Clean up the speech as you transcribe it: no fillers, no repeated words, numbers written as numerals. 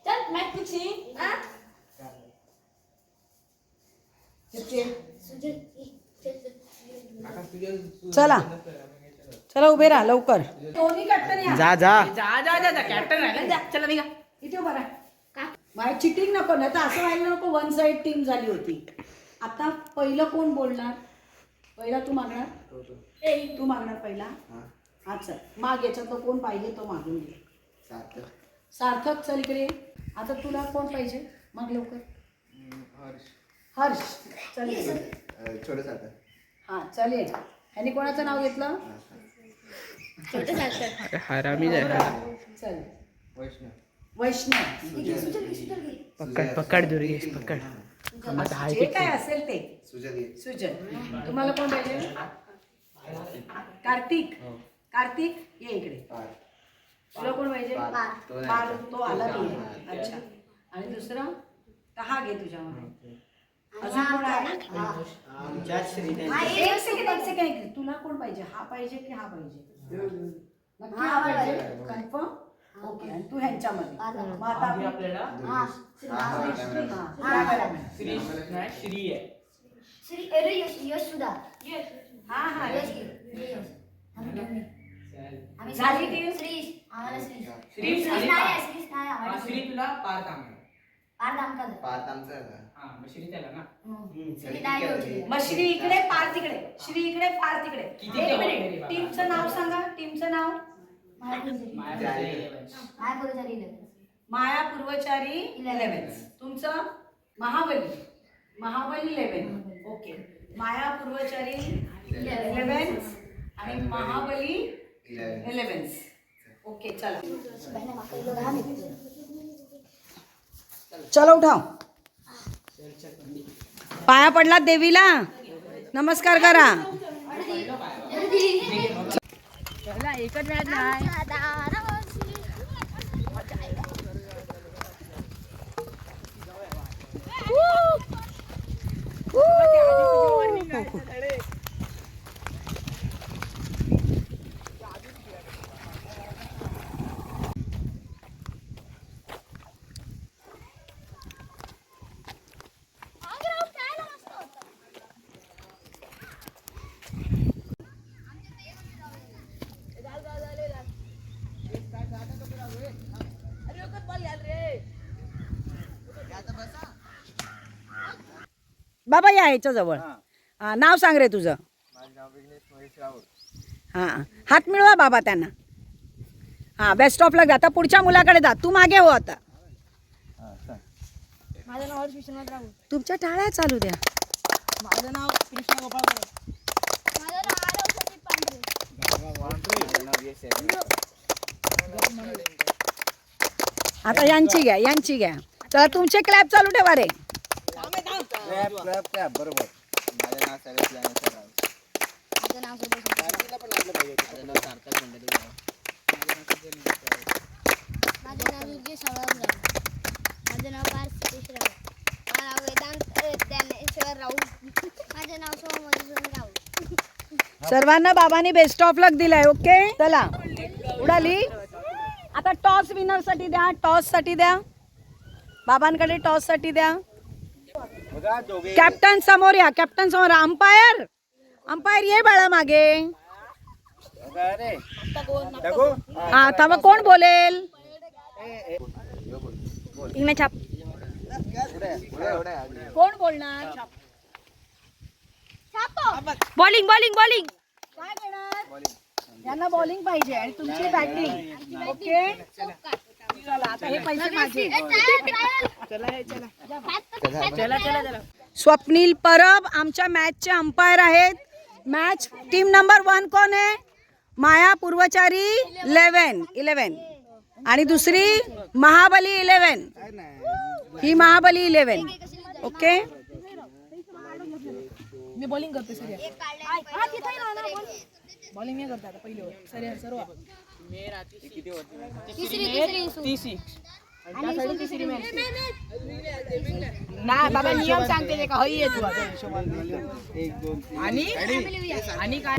चल match fixing हां चला चला उभे राहा लवकर. दोन्ही कॅप्टन या. जा जा जा जा जा कॅप्टन राहिला जा. चला निघा इथे उभा राहा. का माझी चिटिंग नको ना, तर असं व्हायला नको वन साइड टीम झाली होती. आता पहिलं कोण बोलणार? पहिला तू मागणार. तू मागणार पहिला. हा चल माग. याच्यातलं कोण पाहिजे तो मागून घे. सार्थक चल इकडे. आता तुला कोण पाहिजे मग लवकर. हर्ष चल छोटे सार्थक. हां चल ये. ह्याने कोणाचं नाव घेतलं? छोटे सार्थक. हरामी चल वैष्णव. पकड पकड दुर्गेश पकड. जे काय असेल ते. सुजय. सुजन. तुम्हाला कोण पाहिजे? कार्तिक. कार्तिक ये इकडे. तुला कोण पाहिजे? पार. तो आला नाही. अच्छा. आणि दुसरं तर हा घे तुझ्यामध्ये. अजून कोण आहे? एक सेकंड. तुला कोण पाहिजे? हा पाहिजे की हा पाहिजे? नक्की हा पाहिजे. कन्फर्म. ओके. आणि तू ह्यांच्यामध्ये. मग आता आपल्याला श्री यश सुद्धा. हा हा झाली टीम. श्री आम्हाला श्री श्री तुला पार्थ आम्हाला. पार्थ आमचं मग श्री त्याला ना. श्री नाही होती. मग श्री इकडे पार तिकडे. श्री इकडे पार तिकडे. किती एक मिनिट. टीमचं नाव सांगा. टीमचं नाव माया पूर्वचारी 11. तुमचं महाबली. महाबली 11. ओके. माया पूर्वचारी 11 आणि महाबली 11. ओके चला. चलो उठाव. पाया पडलात देवीला. नमस्कार करा. एकच मॅच नाही. बाबा या याच्या जवळ. नाव सांग रे तुझं. हां हात मिळवा बाबा त्यांना. हां बेस्ट ऑफ लक. आता पुढच्या मुलाकडे जा. तू मागे हो आता. माझं नाव हर्ष विश्वनाथ राऊत. तुमच्या टाळ्या चालू द्या. माझं नाव कृष्णा गोपाळ. माझं नाव आरव संदीप पांढरे. आता यांची घ्या यांची घ्या. तर तुमचे क्लॅप चालू ठेवा रे. क्लॅप बरोबर. माझं नाव सर्वेश ज्ञानेश्वर राऊत. माझं नाव सार्थक मंडलिक. माझं नाव दुर्गेश राऊत. माझं नाव पार्थ सतीश राऊत. माझं नाव वेदांत ज्ञानेश्वर राऊत. माझं नाव सोहम मधुसूदन राऊत. सर्वांना बाबांनी बेस्ट ऑफ लक दिलाय. ओके चला उडाली. आता टॉस विनर साठी द्या. टॉस साठी द्या. बाबांकडे टॉस साठी द्या. कॅप्टन समोर या. कॅप्टन समोर. अंपायर. अंपायर ये बाळा मागे. आता मग कोण बोलेल? इकडे छाप. कोण बोलणार? Bowling bowling bowling. काय देणार? यांना बॉलिंग पाहिजे आणि तुमची बॅटिंग. ओके चला आता हे पैसे माझे. स्वप्नील परब आमच्या मॅचचे अंपायर आहेत. मॅच टीम नंबर 1 कोण आहे? माया पूर्वचारी 11 आणि दुसरी महाबली 11. ही महाबली 11. ओके मी बॉलिंग करते सर. बॉलिंग मी करते आता पहिले सर सर्व. नाही बाबा नियम सांगते ते का हई येतो आणि काय